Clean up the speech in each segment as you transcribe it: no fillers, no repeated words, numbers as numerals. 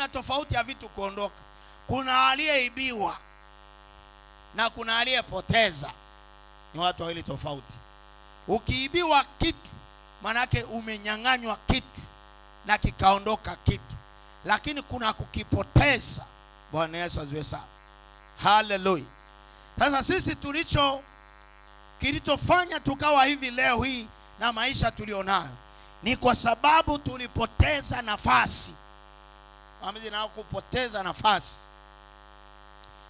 kuna tofauti ya vitu kuondoka. Kuna aliyeibiwa na kuna aliyepoteza. Ni watu wawili tofauti. Ukiibiwa kitu, manake umenyang'anywa kitu na kikaondoka kitu. Lakini kuna kukipoteza. Bwana Yesu asifiwe sana. Hallelujah. Sasa sisi kilichofanya tukawa hivi leo hii na maisha tulionayo ni kwa sababu tulipoteza nafasi. Pamoja na kupoteza nafasi.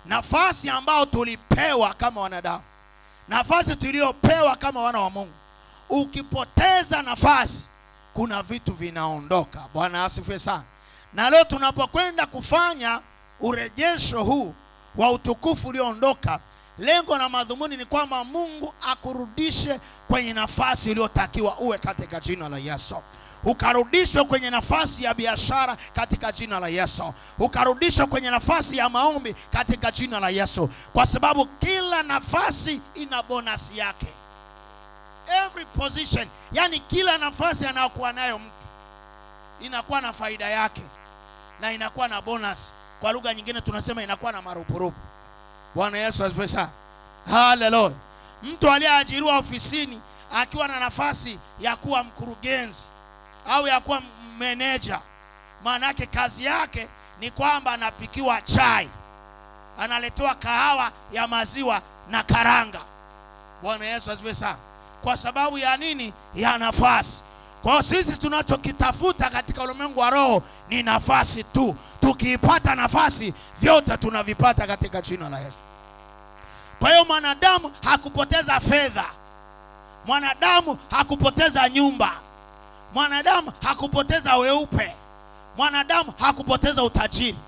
Nafasi ambao tulipewa kama wanadamu. Nafasi tuliopewa kama wana wa Mungu. Ukipoteza nafasi, kuna vitu vinaondoka. Bwana asifiwe sana. Na leo tunapokwenda kufanya urejesho huu wa utukufu ulioondoka, lengo na madhumuni ni kwamba Mungu akurudishe kwenye nafasi iliyotakiwa uwe katika jina la Yesu. Ukarudishwe kwenye nafasi ya biashara katika jina la Yesu. Ukarudishwe kwenye nafasi ya maombi katika jina la Yesu. Kwa sababu kila nafasi ina bonus yake. Every position, yani kila nafasi anayokuwa nayo mtu inakuwa na faida yake na inakuwa na bonus. Kwa lugha nyingine tunasema inakuwa na marupurupu. Bwana Yesu asifiwe sana. Hallelujah. Mtu aliyeajiriwa ofisini akiwa na nafasi ya kuwa mkurugenzi au ya kuwa meneja, maana yake kazi yake ni kwamba anapikiwa chai, analetewa kahawa ya maziwa na karanga. Bwana Yesu asifiwe sana. Kwa sababu ya nini? Ya nafasi. Kwa sisi tunachokitafuta katika ulimwengu wa roho ni nafasi tu. Tukiipata nafasi, vyote tunavipata katika jina la Yesu. Kwa hiyo mwanadamu hakupoteza fedha. Mwanadamu hakupoteza nyumba. Mwanadamu hakupoteza weupe. Mwanadamu hakupoteza utajiri.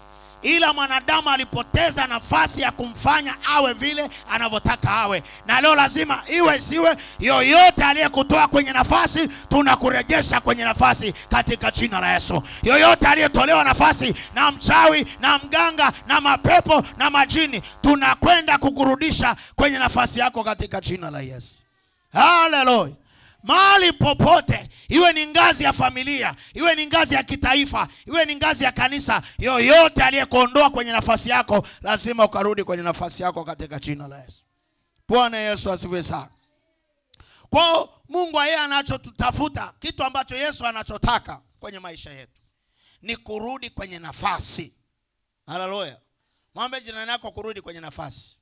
Ila mwanadamu alipoteza nafasi ya kumfanya awe vile anavyotaka awe. Na leo lazima iwe siwe, yoyote aliyekutoa kwenye nafasi, tunakurejesha kwenye nafasi katika jina la Yesu. Yoyote aliyetolewa nafasi na mchawi na mganga na mapepo na majini, tunakwenda kukurudisha kwenye nafasi yako katika jina la Yesu. Hallelujah. Mahali popote, iwe ni ngazi ya familia, iwe ni ngazi ya kitaifa, iwe ni ngazi ya kanisa, yoyote aliyekuondoa kwenye nafasi yako, lazima ukarudi kwenye nafasi yako katika jina la Yesu. Bwana Yesu asifiwe sana. Kwa Mungu yeye anachotutafuta, kitu ambacho Yesu anachotaka kwenye maisha yetu ni kurudi kwenye nafasi. Haleluya. Mwambie jirani yako kurudi kwenye nafasi.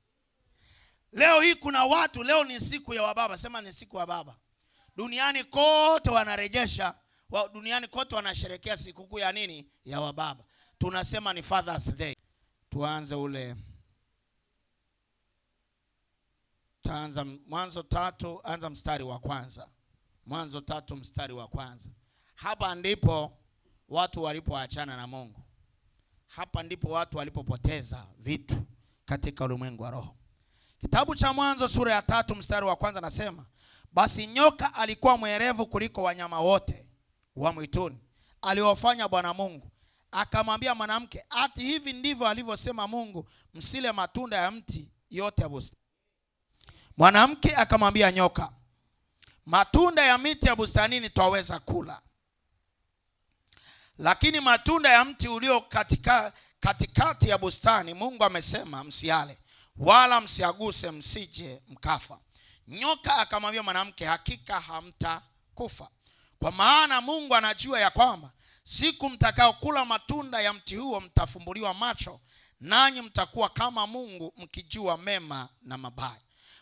Leo hii kuna watu, leo ni siku ya wababa, sema ni siku ya baba. Duniani kote wanarejesha, duniani kote wanasherehekea sikukuu ya nini? Ya wababa. Tunasema ni Father's Day. Tuanze ule. Taanza Mwanzo 3, anza mstari wa kwanza. Mwanzo 3 mstari wa kwanza. Hapa ndipo watu walipoachana na Mungu. Hapa ndipo watu walipopoteza vitu katika ulimwengu wa roho. Kitabu cha Mwanzo sura ya 3 mstari wa kwanza nasema, basi nyoka alikuwa mwerevu kuliko wanyama wote wa mwituni aliowafanya Bwana Mungu. Akamwambia mwanamke, ati hivi ndivyo alivyosema Mungu, msile matunda ya mti yote ya bustani? Mwanamke akamwambia nyoka, matunda ya miti ya bustanini twaweza kula, lakini matunda ya mti ulio katikati ya bustani Mungu amesema msiale, wala msiaguse, msije mkafa. Nyoka akamwambia mwanamke, hakika hamtakufa, kwa maana Mungu anajua ya kwamba siku mtakao kula matunda ya mti huo mtafumbuliwa macho, nanyi mtakuwa kama Mungu, mkijua mema na mabaya.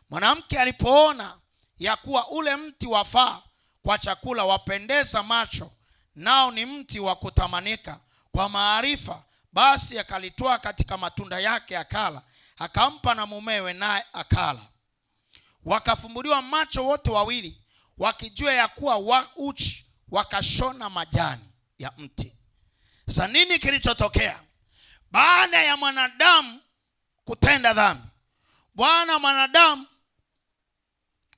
Mwanamke alipoona ya kuwa ule mti wafaa kwa chakula, wapendeza macho, nao ni mti wa kutamanika kwa maarifa, basi akalitoa katika matunda yake akala, akampa na mumewe, naye akala. Wakafumbuliwa macho wote wawili, wakijua ya kuwa uchi, wakashona majani ya mti. Sasa nini kilichotokea baada ya mwanadamu kutenda dhambi? Bwana mwanadamu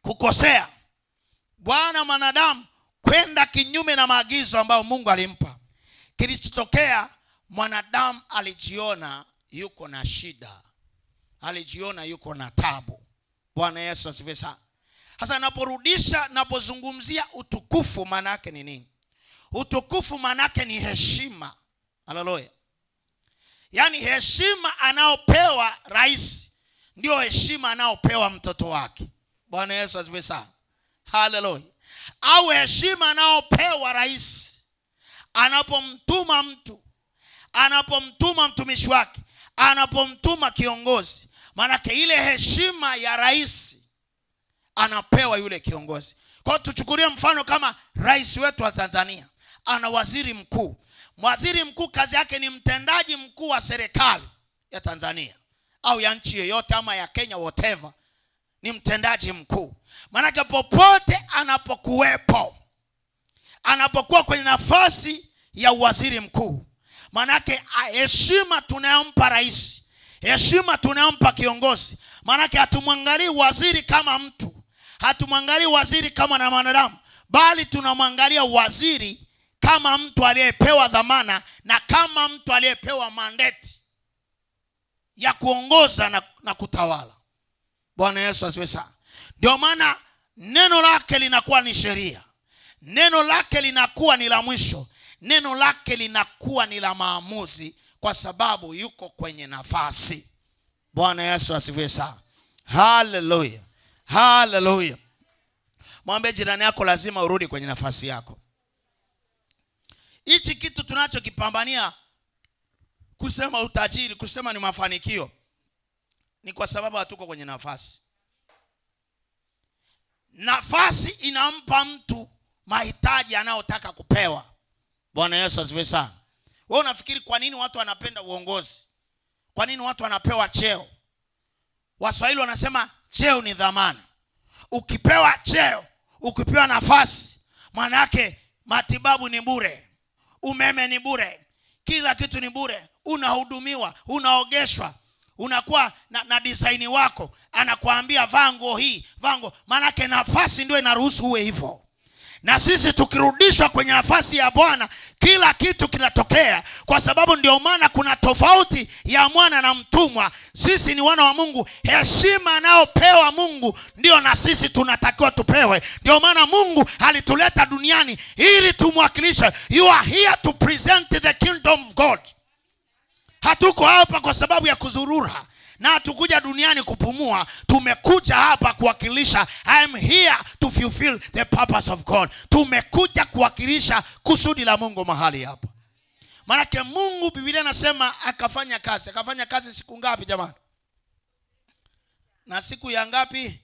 kukosea, Bwana mwanadamu kwenda kinyume na maagizo ambayo Mungu alimpa. Kilichotokea, mwanadamu alijiona yuko na shida, alijiona yuko na tabu. Bwana Yesu asifiwe sana. Sasa napozungumzia utukufu, maana yake ni nini? Utukufu maana yake ni heshima. Haleluya. Yaani heshima anaopewa rais ndio heshima anaopewa mtoto wake. Bwana Yesu asifiwe sana. Haleluya. Au heshima anaopewa rais anapomtuma mtu, anapomtuma mtumishi wake, anapomtuma kiongozi. Maana ile heshima ya rais anapewa yule kiongozi. Kwa tuchukulie mfano kama rais wetu wa Tanzania ana waziri mkuu. Waziri mkuu kazi yake ni mtendaji mkuu wa serikali ya Tanzania au ya nchi yoyote ama ya Kenya whatever. Ni mtendaji mkuu. Maana popote anapokuwepo, anapokuwa kwenye nafasi ya waziri mkuu, maana heshima tunayompa rais, heshima tunayompa kiongozi, maana hatumwangalii waziri kama mtu, hatumwangalii waziri kama na mwanadamu, bali tunamwangalia waziri kama mtu aliyepewa dhamana na kama mtu aliyepewa mandate ya kuongoza na kutawala. Bwana Yesu asifiwe sana. Ndio maana neno lake linakuwa ni sheria. Neno lake linakuwa ni la mwisho. Neno lake linakuwa ni la maamuzi, kwa sababu yuko kwenye nafasi. Bwana Yesu asifiwe sana. Hallelujah. Hallelujah. Mwambie jirani yako lazima urudi kwenye nafasi yako. Hichi kitu tunachokipambania kusema utajiri, kusema ni mafanikio, ni kwa sababu hatuko kwenye nafasi. Nafasi inampa mtu mahitaji anayotaka kupewa. Bwana Yesu asifiwe sana. Wewe unafikiri kwa nini watu wanapenda uongozi? Kwa nini watu wanapewa cheo? Waswahili wanasema cheo ni dhamana. Ukipewa cheo, ukipewa nafasi, maana yake matibabu ni bure, umeme ni bure, kila kitu ni bure, unahudumiwa, unaogeshwa, unakuwa na design wako, anakuambia vaa nguo hii, vaa nguo. Maana yake nafasi ndio inaruhusu uwe hivyo. Na sisi tukirudishwa kwenye nafasi ya Bwana, kila kitu kinatokea, kwa sababu ndio maana kuna tofauti ya mwana na mtumwa. Sisi ni wana wa Mungu. Heshima anayopewa Mungu ndio na sisi tunatakiwa tupewe. Ndio maana Mungu alituleta duniani ili tumwakilishe. You are here to present the kingdom of God. Hatuko hapa kwa sababu ya kuzurura, na hatukuja duniani kupumua. Tumekuja hapa kuwakilisha. I am here to fulfill the purpose of God. Tumekuja kuwakilisha kusudi la Mungu mahali hapa. Maana Mungu, Biblia inasema akafanya kazi. Akafanya kazi siku ngapi jamani? Na siku ya ngapi?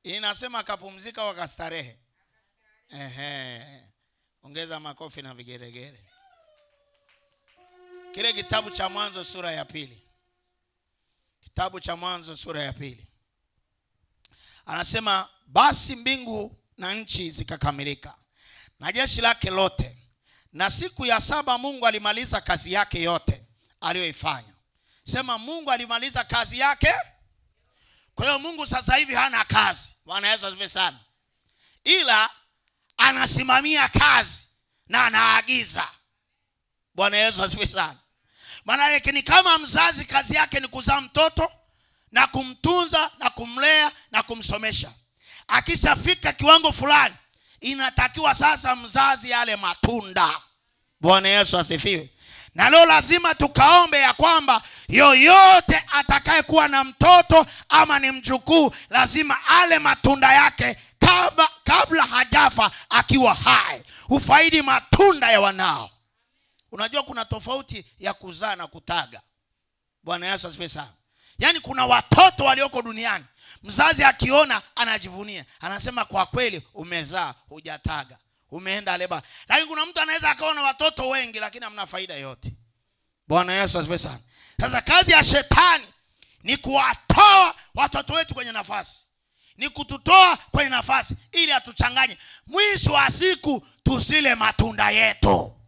Inasema akapumzika wakastarehe. Ongeza makofi na vigelegele. Kile kitabu cha Mwanzo sura ya 2. Kitabu cha Mwanzo sura ya 2. Anasema basi mbingu na nchi zikakamilika na jeshi lake lote, na siku ya 7 Mungu alimaliza kazi yake yote aliyoifanya. Sema Mungu alimaliza kazi yake. Kwa hiyo Mungu sasa hivi hana kazi. Bwana Yesu asifiwe sana. Ila anasimamia kazi na anaagiza. Bwana Yesu asifiwe sana. Maana yake ni kama mzazi kazi yake ni kuzaa mtoto na kumtunza na kumlea na kumsomesha. Akishafika kiwango fulani, inatakiwa sasa mzazi yale matunda. Bwana Yesu asifiwe. Na leo lazima tukaombe ya kwamba yoyote atakaye kuwa na mtoto ama ni mjukuu, lazima ale matunda yake kabla hajafa akiwa hai. Ufaidi matunda ya wanao. Unajua kuna tofauti ya kuzaa na kutaga. Bwana Yesu asifiwe sana. Yaani kuna watoto walioko duniani, mzazi akiona anajivunia, anasema kwa kweli umezaa, hujataga, umeenda leba. Lakini kuna mtu anaweza akaona watoto wengi lakini hamna faida yote. Bwana Yesu asifiwe sana. Sasa kazi ya shetani ni kuwatoa watoto wetu kwenye nafasi, ni kututoa kwenye nafasi ili atuchanganye, mwisho wa siku tusile matunda yetu.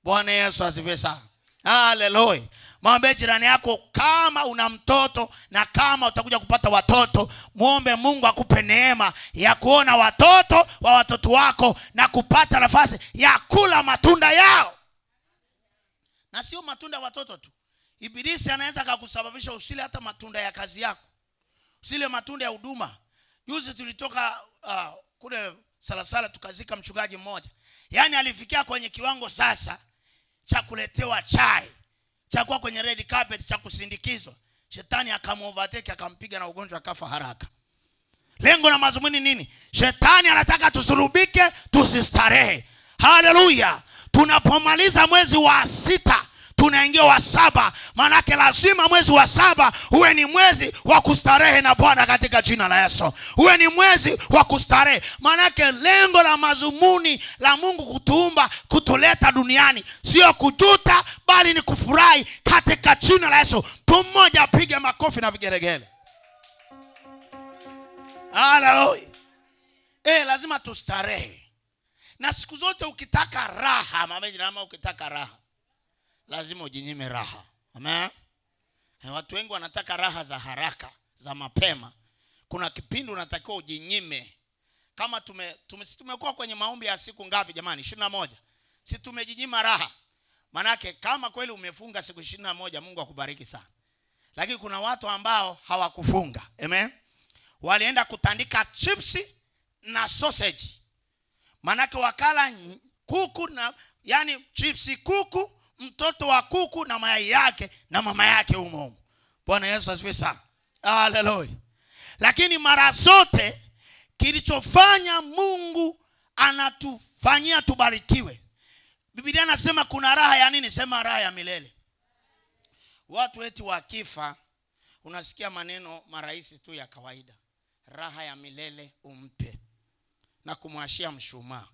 Bwana Yesu asifiwe sana. Hallelujah. Mwambie jirani yako kama una mtoto na kama utakuja kupata watoto, muombe Mungu akupe neema ya kuona watoto wa watoto wako na kupata nafasi ya kula matunda yao. Na sio matunda ya watoto tu. Ibilisi anaweza kukusababisha usile hata matunda ya kazi yako. Usile matunda ya huduma. Juzi tulitoka kule Salasala tukazika mchungaji mmoja. Yaani alifikia kwenye kiwango sasa cha kuletewa chai cha kuwa kwenye red carpet cha kusindikizwa, shetani akamovertake akampiga na ugonjwa akafa haraka. Lengo na mazumuni nini? Shetani anataka tusurubike, tusistarehe. Haleluya. Tunapomaliza mwezi wa 6 tunaingia wa 7, manake lazima mwezi wa 7 uwe ni mwezi wa kustarehe na Bwana katika jina la Yesu. Uwe ni mwezi wa kustarehe, manake lengo la mazumuni la Mungu kutuumba, kutuleta duniani sio kujuta, bali ni kufurahi katika jina la Yesu. Mtu mmoja apige makofi na vigelegele. Haleluya. Lazima tustarehe. Na siku zote ukitaka raha, mama, ukitaka raha lazima ujinyime raha. Amen. Watu wengi wanataka raha za haraka, za mapema. Kuna kipindi unatakiwa ujinyime. Kama tumekuwa kwenye maombi ya siku ngapi jamani? 21. Si tumejinyima raha. Manake kama kweli umefunga siku 21, Mungu akubariki sana. Lakini kuna watu ambao hawakufunga. Amen. Walienda kutandika chipsi na sausage. Manake wakala kuku na yani chipsi kuku, mtoto wa kuku na mayai yake na mama yake umo. Bwana Yesu asifiwe sana. Haleluya. Lakini mara zote kilichofanya Mungu anatufanyia tubarikiwe. Biblia inasema kuna raha ya nini? Sema raha ya milele. Watu eti wakifa unasikia maneno marahisi tu ya kawaida. Raha ya milele umpe na kumwashia mshumaa.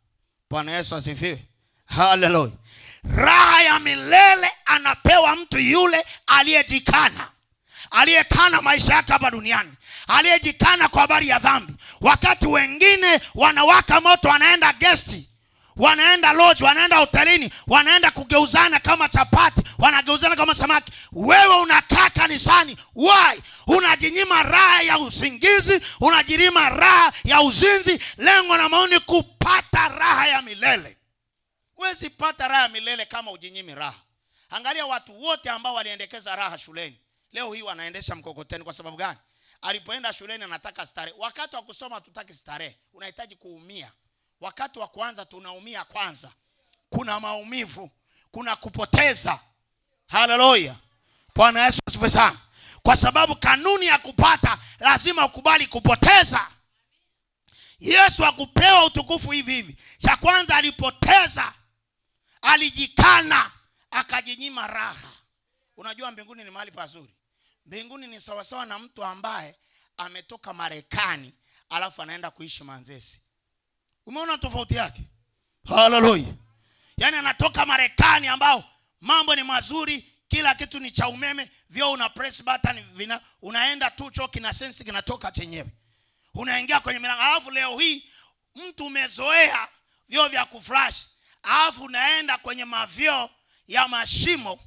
Bwana Yesu asifiwe. Haleluya. Raha ya milele anapewa mtu yule aliyejikana, aliyekana maisha yake hapa duniani, aliyejikana kwa habari ya dhambi. Wakati wengine wanawaka moto, wanaenda guesti, wanaenda lodge, wanaenda hotelini, wanaenda kugeuzana kama chapati, wanageuzana kama samaki. Wewe unakaa kanisani. Why? Unajinyima raha ya usingizi, unajinyima raha ya uzinzi. Lengo na maoni kupata raha ya milele. Huwezi pata raha ya milele kama ujinyimi raha. Angalia watu wote ambao waliendekeza raha shuleni, leo hii wanaendesha mkokoteni. Kwa sababu gani? Alipoenda shuleni anataka starehe. Wakati wa kusoma tutaki starehe, unahitaji kuumia. Wakati wa kwanza tunaumia kwanza. Kuna maumivu, kuna kupoteza. Haleluya. Bwana Yesu asifiwe sana. Kwa sababu kanuni ya kupata lazima ukubali kupoteza. Yesu hakupewa utukufu hivi hivi. Cha kwanza alipoteza, alijikana, akajinyima raha. Unajua mbinguni ni mahali pazuri. Mbinguni ni sawasawa na mtu ambaye ametoka Marekani alafu anaenda kuishi Manzese. Umeona tofauti yake? Haleluya. Yaani anatoka Marekani ambao mambo ni mazuri, kila kitu ni cha umeme, vyo una press button unaenda tu choo kina sense kinatoka chenyewe. Unaingia kwenye milango. Alafu leo hii mtu umezoea vyo vya kuflash. Alafu unaenda kwenye mavyo ya mashimo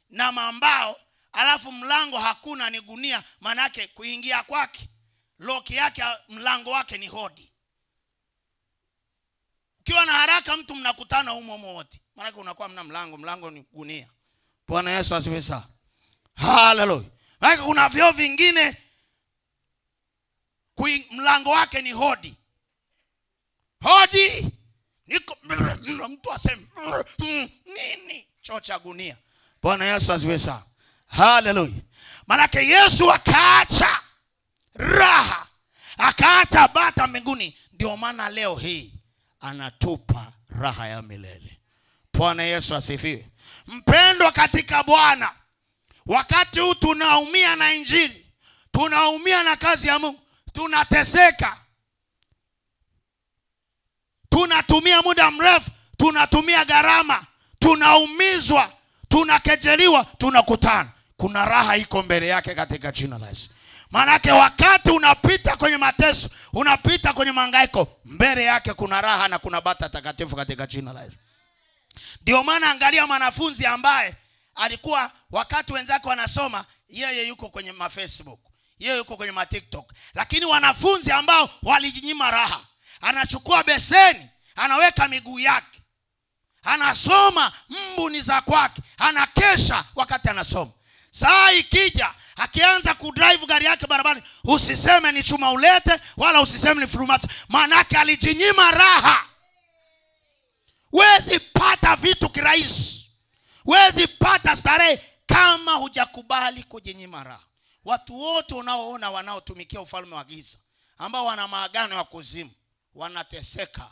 na mambao, alafu mlango hakuna, ni gunia. Manake kuingia kwake, lock yake, mlango wake ni hodi. Ukiwa na haraka mtu mnakutana humo wote. Manake unakuwa mna mlango ni gunia. Bwana Yesu asifiwe sana. Haleluya. Manake kuna vyo vingine mlango wake ni hodi. Hodi. Niko mtu aseme nini? Choo cha gunia. Bwana Yesu asifiwe sana. Haleluya. Manake Yesu akaacha raha, akaacha bata mbinguni. Ndio maana leo hii anatupa raha ya milele. Bwana Yesu asifiwe. Mpendwa katika Bwana, wakati huu tunaumia na injili, tunaumia na kazi ya Mungu, tunateseka, tunatumia muda mrefu, tunatumia gharama, tunaumizwa, tunakejeliwa, tunakutana. Kuna raha iko mbele yake katika jina la Yesu. Manake wakati unapita kwenye mateso, unapita kwenye mahangaiko, mbele yake kuna raha na kuna bata takatifu katika jina la Yesu. Ndio maana angalia mwanafunzi ambaye alikuwa wakati wenzake wanasoma, yeye yuko kwenye Facebook, yeye yuko kwenye TikTok. Lakini wanafunzi ambao walijinyima raha, anachukua beseni, anaweka miguu yake, anasoma, mbu ni za kwake, anakesha wakati anasoma. Saa ikija, akianza kudrive gari yake barabarani, usiseme ni chuma ulete, wala usiseme ni frumasi. Manake alijinyima raha. Wezi pata vitu kirahisi, wezi pata starehe kama hujakubali kujinyima raha. Watu wote unaoona wanaotumikia ufalme wa giza, ambao wana maagano ya kuzimu, wanateseka.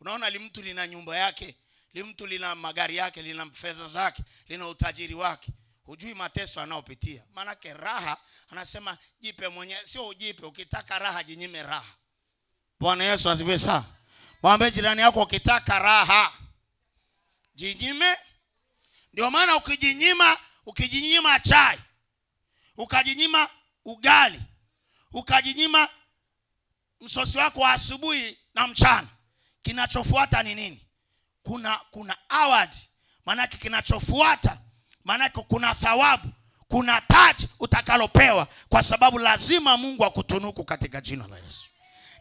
Unaona mtu lina nyumba yake, mtu lina magari yake, lina fedha zake, lina utajiri wake. Hujui mateso anaopitia. Maana yake raha, anasema jipe mwenyewe, sio ujipe. Ukitaka raha jinyime raha. Bwana Yesu asifiwe sana. Mwambie jirani yako, ukitaka raha jinyime. Ndio maana ukijinyima chai, ukajinyima ugali, ukajinyima msosi wako wa asubuhi na mchana, kinachofuata ni nini? Kuna award. Maana yake kinachofuata, maana yake kuna thawabu, kuna taji utakalopewa, kwa sababu lazima Mungu akutunuku katika jina la Yesu.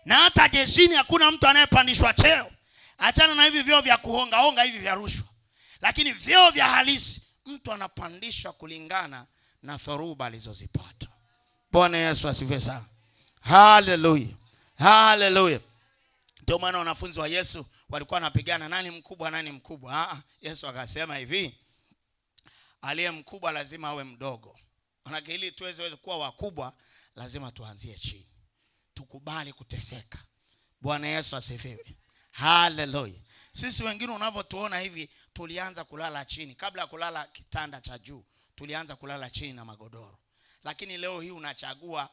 Na hata jeshini hakuna mtu anayepandishwa cheo. Achana na hivi vyeo vya kuhonga hivi vya rushwa. Lakini vyeo vya halisi mtu anapandishwa kulingana na thoruba alizozipata. Bwana Yesu asifiwe sana. Haleluya. Haleluya. Ndio maana wanafunzi wa Yesu walikuwa wanapigana nani mkubwa. Yesu akasema hivi, aliye mkubwa lazima awe mdogo. Maana ili tuweze kuwa wakubwa lazima tuanzie chini. Tukubali kuteseka. Bwana Yesu asifiwe. Haleluya. Sisi wengine unavyotuona hivi, tulianza kulala chini. Kabla ya kulala kitanda cha juu, tulianza kulala chini na magodoro. Lakini leo hii unachagua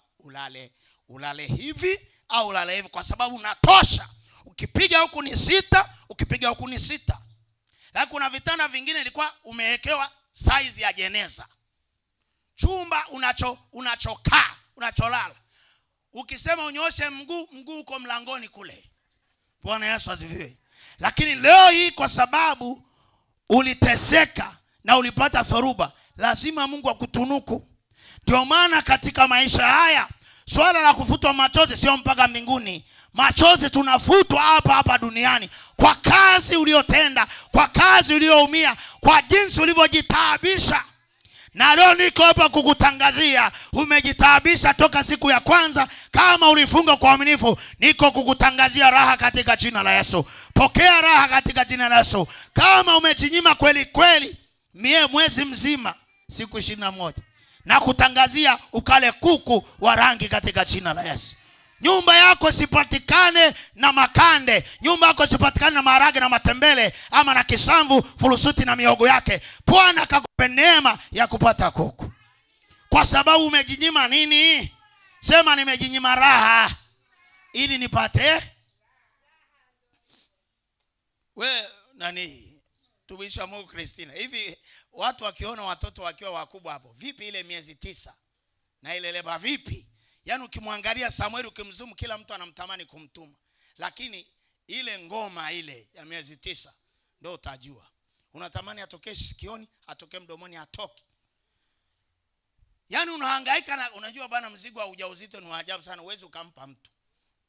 ulale hivi au ulale hivi, kwa sababu unatosha. Ukipiga huku ni 6, ukipiga huku ni 6. Lakini kuna vitanda vingine ilikuwa umewekewa size ya jeneza. Chumba unachokaa, unacholala. Ukisema unyoshe mguu uko mlangoni kule. Bwana Yesu asifiwe. Lakini leo hii kwa sababu uliteseka na ulipata thoruba, lazima Mungu akutunuku. Ndio maana katika maisha haya swala la kufutwa machozi sio mpaka mbinguni. Machozi tunafutwa hapa duniani kwa kazi uliyotenda, kwa kazi uliyoumia, kwa jinsi ulivyojitaabisha. Na leo niko hapa kukutangazia, umejitaabisha toka siku ya kwanza. Kama ulifunga kwa uaminifu, niko kukutangazia raha katika jina la Yesu. Pokea raha katika jina la Yesu. Kama umejinyima kweli mwezi mzima, siku 21, na kutangazia ukale kuku wa rangi katika jina la Yesu. Nyumba yako sipatikane na makande. Nyumba yako sipatikane na maharage na matembele, ama na kisamvu, fulusuti na mihogo yake. Bwana akakupe neema ya kupata kuku. Kwa sababu umejinyima nini? Sema nimejinyima raha ili nipate. Tumisha Mungu Kristina. Hivi watu wakiona watoto wakiwa wakubwa hapo, vipi ile miezi 9 na ile leba vipi? Yaani ukimwangalia Samueli, ukimzumu, kila mtu anamtamani kumtuma. Lakini ile ngoma ile ya miezi 9 ndio utajua. Unatamani atoke sikioni, atoke mdomoni, atoke. Yaani unahangaika na unajua bana, mzigo wa ujauzito ni ajabu sana, uwezi ukampa mtu.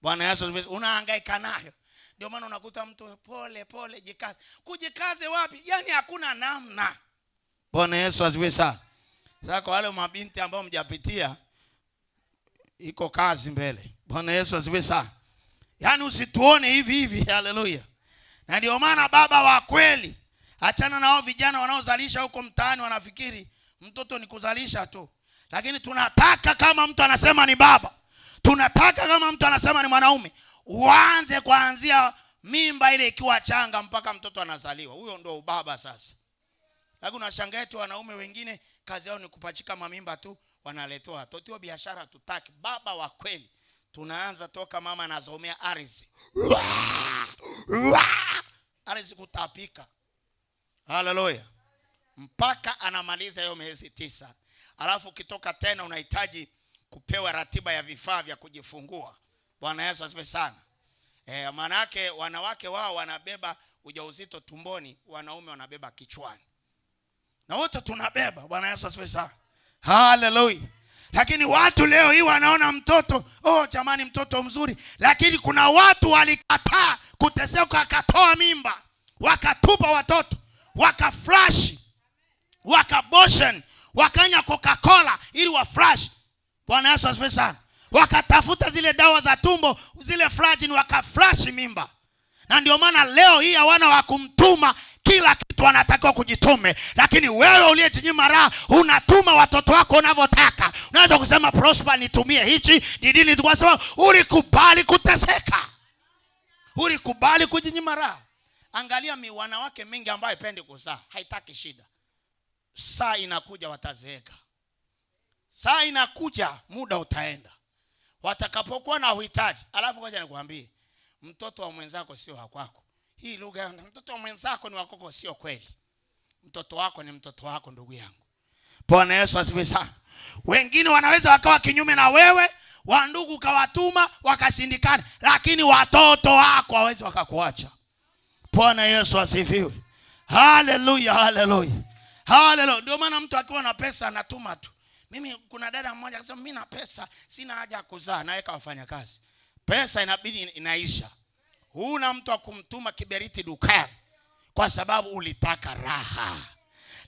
Bwana Yesu, unahangaika nayo. Ndio maana unakuta mtu pole jikaze. Kujikaze wapi? Yaani hakuna namna. Bwana Yesu asifiwe sana. Sasa kwa wale mabinti ambao mjapitia, iko kazi mbele. Bwana Yesu asifiwe sana. Yaani usituone hivi. Haleluya. Na ndio maana baba wa kweli, achana na hao vijana wanaozalisha huko mtaani, wanafikiri mtoto ni kuzalisha tu. Lakini tunataka kama mtu anasema ni baba, tunataka kama mtu anasema ni mwanaume, uanze kuanzia mimba ile ikiwa changa mpaka mtoto anazaliwa. Huyo ndio ubaba sasa. Lakini unashangaa tu wanaume wengine kazi yao ni kupachika mamimba tu, wanaletoa watoto. Hiyo biashara tutaki. Baba wa kweli, tunaanza toka mama anazomea ardhi. Ardhi kutapika. Haleluya. Mpaka anamaliza hiyo miezi 9. Alafu kitoka tena unahitaji kupewa ratiba ya vifaa vya kujifungua. Bwana Yesu asifiwe sana. Maana yake wanawake wao wanabeba ujauzito tumboni, wanaume wanabeba kichwani. Na wote tunabeba. Bwana Yesu asifiwe sana. Haleluya. Lakini watu leo hii wanaona mtoto, jamani mtoto mzuri. Lakini kuna watu walikataa kuteseka, wakatoa mimba, wakatupa watoto, wakaflash, wakaboshen, wakanya Coca-Cola ili waflash. Bwana Yesu asifiwe sana. Wakatafuta zile dawa za tumbo, zile flashing, wakaflash mimba. Na ndio maana leo hii hawana wa kumtuma kila kitu anatakiwa kujitume, lakini wewe uliyejinyima raha unatuma watoto wako unavyotaka. Unaweza kusema Prosper nitumie hichi nidini, kwa sababu ulikubali kuteseka, ulikubali kujinyima raha. Angalia wanawake mingi ambayo hapendi kuzaa, haitaki shida. Saa inakuja watazeeka, saa inakuja muda utaenda, watakapokuwa na uhitaji. Alafu ngoja nikwambie, mtoto wa mwenzako sio wa kwako. Hii lugha ya mtoto wa mwenzako ni wa kwako sio kweli. Mtoto wako ni mtoto wako, ndugu yangu. Bwana Yesu asifiwe sana. Wengine wanaweza wakawa kinyume na wewe, wa ndugu kawatuma wakashindikana, lakini watoto wako hawezi wakakuacha. Bwana Yesu asifiwe. Haleluya, haleluya. Haleluya. Ndio maana mtu akiwa na pesa anatuma tu. Mimi kuna dada mmoja akasema mimi na pesa, sina haja ya kuzaa, naweka wafanyakazi. Pesa inabidi inaisha. Huna mtu wa kumtuma kiberiti dukani kwa sababu ulitaka raha.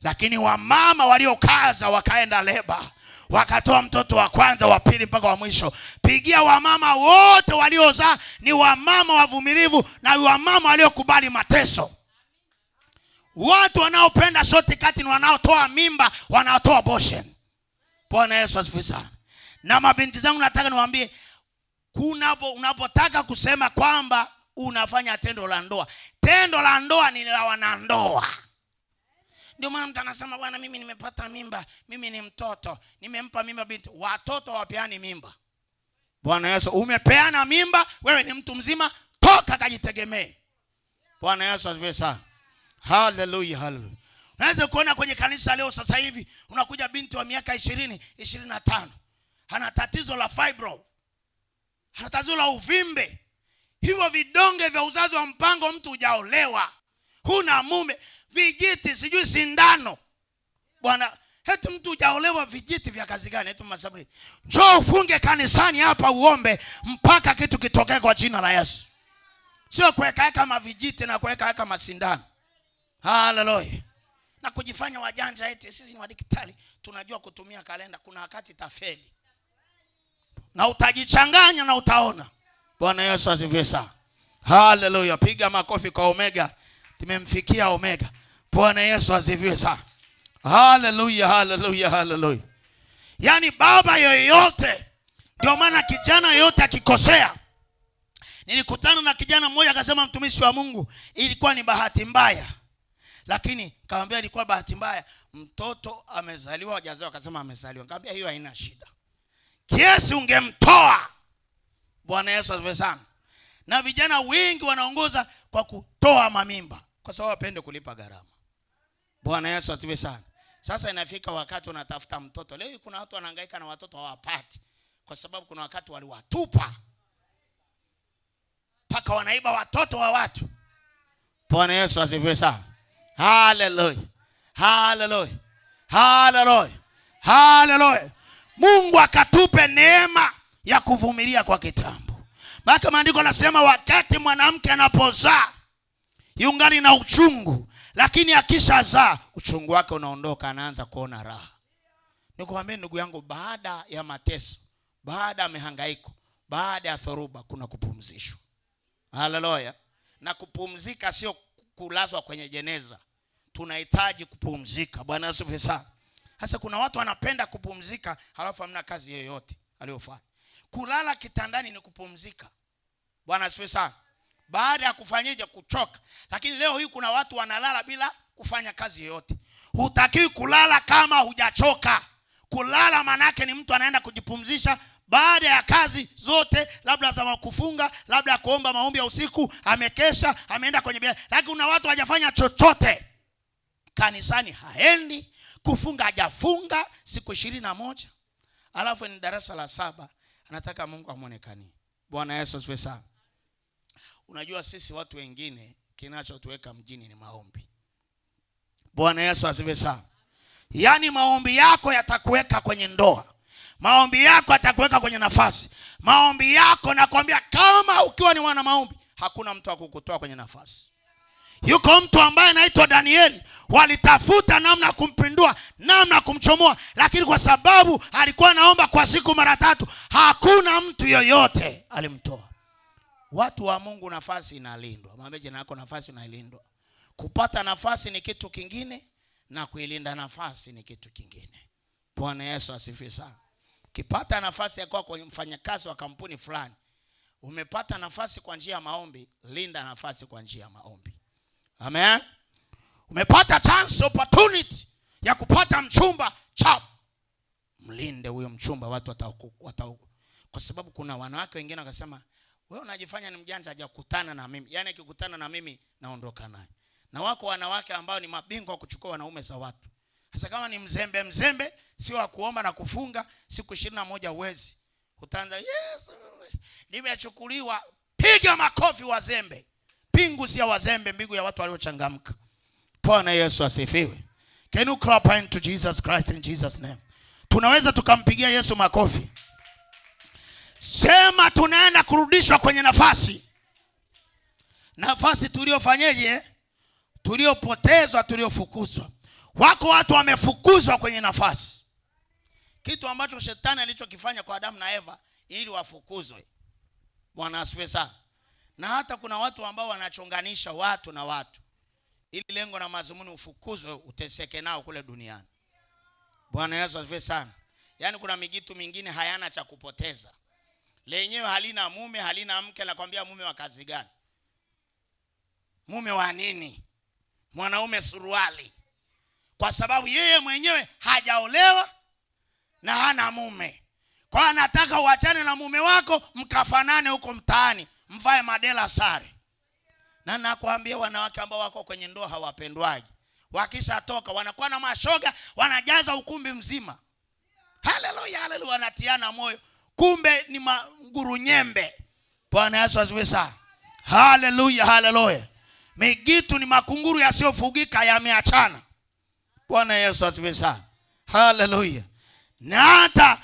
Lakini wamama waliokaza wakaenda leba, wakatoa mtoto wa kwanza, wa pili mpaka wa mwisho. Pigia wamama wote waliozaa, ni wamama wavumilivu na wamama waliokubali mateso. Watu wanaopenda shortcut ni wanaotoa mimba, wanaotoa abortion. Bwana Yesu asifiwe sana. Na mabinti zangu nataka niwaambie, unapotaka kusema kwamba unafanya tendo la ndoa, tendo la ndoa ni la wanandoa. Ndio maana mtu anasema bwana mimi nimepata mimba, mimi ni mtoto, nimempa mimba binti. Watoto wapeani mimba. Bwana Yesu, umepeana mimba, wewe ni mtu mzima, toka kajitegemee. Bwana Yesu asifiwe sana. Hallelujah, hallelujah. Unaweza kuona kwenye kanisa leo sasa hivi, unakuja binti wa miaka 20, 25. Ana tatizo la fibro. Ana tatizo la uvimbe. Hivyo vidonge vya uzazi wa mpango, mtu hujaolewa, huna mume, vijiti sijui sindano. Bwana, eti mtu hujaolewa, vijiti vya kazi gani? Eti Masabri, njoo ufunge kanisani hapa uombe mpaka kitu kitokee kwa jina la Yesu. Sio kuweka kama vijiti na kuweka kama sindano. Hallelujah. Na kujifanya wajanja eti sisi ni wadaktari, tunajua kutumia kalenda. Kuna wakati tafeli. Na utajichanganya na utaona. Bwana Yesu asifiwe sana. Hallelujah. Piga makofi kwa Omega. Tumemfikia Omega. Bwana Yesu asifiwe sana. Hallelujah, hallelujah, hallelujah. Yaani baba yoyote, ndio maana kijana yoyote akikosea. Nilikutana na kijana mmoja akasema, mtumishi wa Mungu, ilikuwa ni bahati mbaya. Lakini kaambia ilikuwa bahati mbaya, mtoto amezaliwa, hajazaliwa. Akasema amezaliwa. Kaambia hiyo haina shida. Kiasi ungemtoa. Bwana Yesu asifiwe sana. Na vijana wengi wanaongoza kwa kutoa mamimba kwa sababu wapende kulipa gharama. Bwana Yesu asifiwe sana. Sasa inafika wakati unatafuta mtoto. Leo kuna watu wanahangaika na watoto hawapati kwa sababu kuna wakati waliwatupa. Paka wanaiba watoto wa watu. Bwana Yesu asifiwe sana. Hallelujah. Hallelujah. Hallelujah. Hallelujah. Mungu akatupe neema ya kuvumilia kwa kitambo. Maana maandiko yanasema wakati mwanamke anapozaa yungali na uchungu, lakini akishazaa uchungu wake unaondoka, anaanza kuona raha. Nikwambie ndugu yangu, baada ya mateso, baada ya mihangaiko, baada ya thoruba kuna kupumzishwa. Haleluya. Na kupumzika sio kulazwa kwenye jeneza. Tunahitaji kupumzika. Bwana asifiwe sana. Sasa kuna watu wanapenda kupumzika halafu hamna kazi yoyote aliyofanya. Kulala kitandani ni kupumzika. Bwana asifiwe sana. Baada ya kufanyaje? Kuchoka. Lakini leo hii kuna watu wanalala bila kufanya kazi yoyote. Hutakiwi kulala kama hujachoka. Kulala maana yake ni mtu anaenda kujipumzisha baada ya kazi zote, labda za kufunga, labda kuomba maombi ya usiku, amekesha, ameenda kwenye biashara. Lakini kuna watu hajafanya chochote. Kanisani haendi, kufunga hajafunga siku 21. Alafu ni darasa la 7, anataka Mungu amuonekanie. Bwana Yesu asifiwe sana. Unajua sisi watu wengine kinachotuweka mjini ni maombi. Bwana Yesu asifiwe sana. Yaani maombi yako yatakuweka kwenye ndoa. Maombi yako yatakuweka kwenye nafasi. Maombi yako nakwambia, kama ukiwa ni mwana maombi, hakuna mtu akukutoa kwenye nafasi. Yuko mtu ambaye anaitwa Danieli, walitafuta namna kumpindua, namna kumchomoa, lakini kwa sababu alikuwa anaomba kwa siku mara 3, hakuna mtu yoyote alimtoa. Watu wa Mungu, nafasi inalindwa. Mwambie jina lako, nafasi inalindwa. Kupata nafasi ni kitu kingine na kuilinda nafasi ni kitu kingine. Bwana Yesu asifiwe sana. Ukipata nafasi ya kuwa kwa mfanyakazi wa kampuni fulani, umepata nafasi kwa njia ya maombi, linda nafasi kwa njia ya maombi. Amen. Umepata chance, opportunity ya kupata mchumba, chap, mlinde huyo mchumba. Watu kwa sababu kuna wanawake wengine wakasema, wewe unajifanya ni mjanja, hajakutana na mimi. Yaani akikutana na mimi naondoka naye. Na wako wanawake ambao ni mabingwa kuchukua wanaume za watu. Sasa kama ni mzembe, sio wa kuomba na kufunga, siku 21 uwezi. Utaanza, yes, nimechukuliwa. Piga makofi wazembe. Pingu si ya wazembe, mbingu ya watu waliochangamka. Bwana Yesu asifiwe. Can you clap into Jesus Christ in Jesus name? Tunaweza tukampigia Yesu makofi. Sema tunaenda kurudishwa kwenye nafasi. Nafasi tuliofanyeje? Tuliopotezwa, tuliofukuzwa. Wako watu wamefukuzwa kwenye nafasi. Kitu ambacho shetani alichokifanya kwa Adamu na Eva ili wafukuzwe. Bwana asifiwe sana. Na hata kuna watu ambao wanachonganisha watu na watu, ili lengo na mazumuni ufukuzwe, uteseke nao kule duniani. Bwana Yesu asifiwe sana. Yaani kuna migitu mingine hayana cha kupoteza. Lenyewe halina mume, halina mke, nakwambia mume wa kazi gani? Mume wa nini? Mwanaume suruali. Kwa sababu yeye mwenyewe hajaolewa na hana mume. Kwa anataka uachane na mume wako, mkafanane huko mtaani, mvae madela sare. Na nakwambia wanawake ambao wako kwenye ndoa hawapendwaji. Wakisha toka wanakuwa na mashoga, wanajaza ukumbi mzima. Haleluya, haleluya, wanatiana moyo. Kumbe ni maguru nyembe. Bwana Yesu asifiwe sana. Haleluya, haleluya. Migitu ni makunguru yasiyofugika, yameachana. Bwana Yesu asifiwe sana. Haleluya. Na hata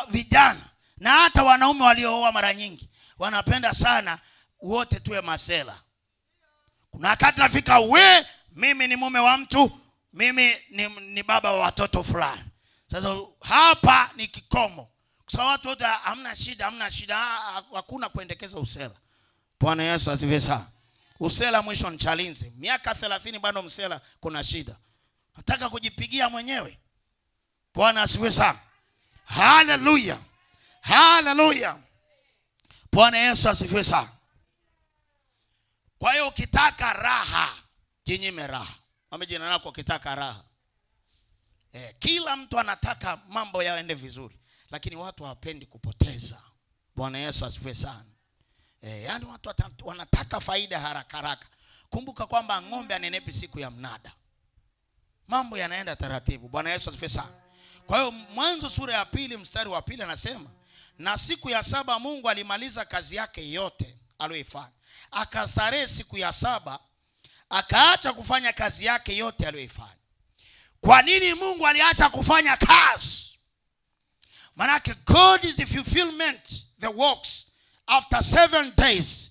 vijana na hata wanaume waliooa mara nyingi wanapenda sana wote tuwe masela. Kuna wakati nafika, mimi ni mume wa mtu, mimi ni baba wa watoto fulani. Sasa hapa ni kikomo. Kwa sababu watu wote hamna shida, hakuna kuendekeza usela. Bwana Yesu asifiwe sana. Usela mwisho ni chalinzi. Miaka 30 bado msela kuna shida. Nataka kujipigia mwenyewe. Bwana asifiwe sana. Haleluya. Haleluya. Bwana Yesu asifiwe sana. Kwa hiyo ukitaka raha, jinyime raha. Mwambie jina lako ukitaka raha. Kila mtu anataka mambo yaende vizuri, lakini watu hawapendi kupoteza. Bwana Yesu asifiwe sana. Yaani watu wanataka faida haraka haraka. Kumbuka kwamba ng'ombe anenepi siku ya mnada. Mambo yanaenda taratibu. Bwana Yesu asifiwe sana. Kwa hiyo Mwanzo sura ya 2 mstari wa 2 anasema, na siku ya 7 Mungu alimaliza kazi yake yote aliyoifanya. Akastarehe siku ya 7, akaacha kufanya kazi yake yote aliyoifanya. Kwa nini Mungu aliacha kufanya kazi? Manake God is the fulfillment, the works after 7 days.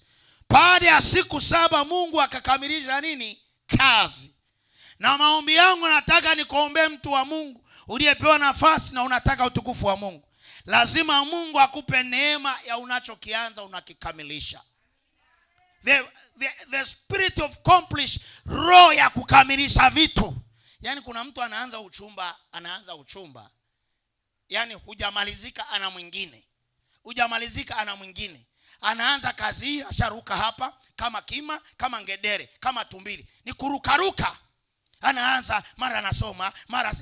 Baada ya siku 7 Mungu akakamilisha nini? Kazi. Na maombi yangu nataka nikuombee mtu wa Mungu uliyepewa nafasi na unataka utukufu wa Mungu. Lazima Mungu akupe neema ya unachokianza unakikamilisha. The spirit of accomplish, roho ya kukamilisha vitu. Yaani kuna mtu anaanza uchumba. Yaani hujamalizika ana mwingine. Hujamalizika ana mwingine. Anaanza kazi hii, asharuka hapa kama kima, kama ngedere, kama tumbili. Ni kurukaruka. Anaanza mara anasoma, mara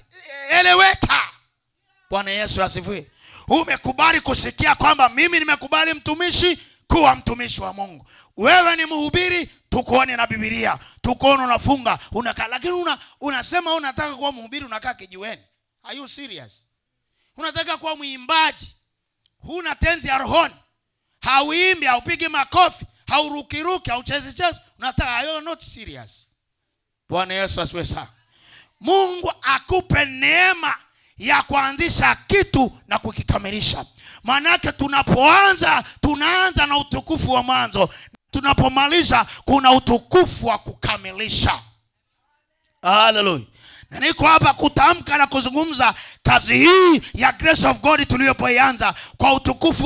eleweka. Bwana Yesu asifiwe. Umekubali kusikia kwamba mimi nimekubali mtumishi kuwa mtumishi wa Mungu. Wewe ni mhubiri, tukuone na Biblia. Tukuone unafunga, unakaa, lakini unasema unataka kuwa mhubiri unakaa kijiweni. Are you serious? Unataka kuwa mwimbaji, huna tenzi ya rohoni. Hauimbi, haupigi makofi, haurukiruki, hauchezi. Unataka, you are not serious. Bwana Yesu asifiwe sana. Mungu akupe neema ya kuanzisha kitu na kukikamilisha. Manake tunaanza na utukufu wa mwanzo. Tunapomaliza kuna utukufu wa kukamilisha. Hallelujah. Na niko hapa kutamka na kuzungumza kazi hii ya Grace of God tuliyopoanza kwa utukufu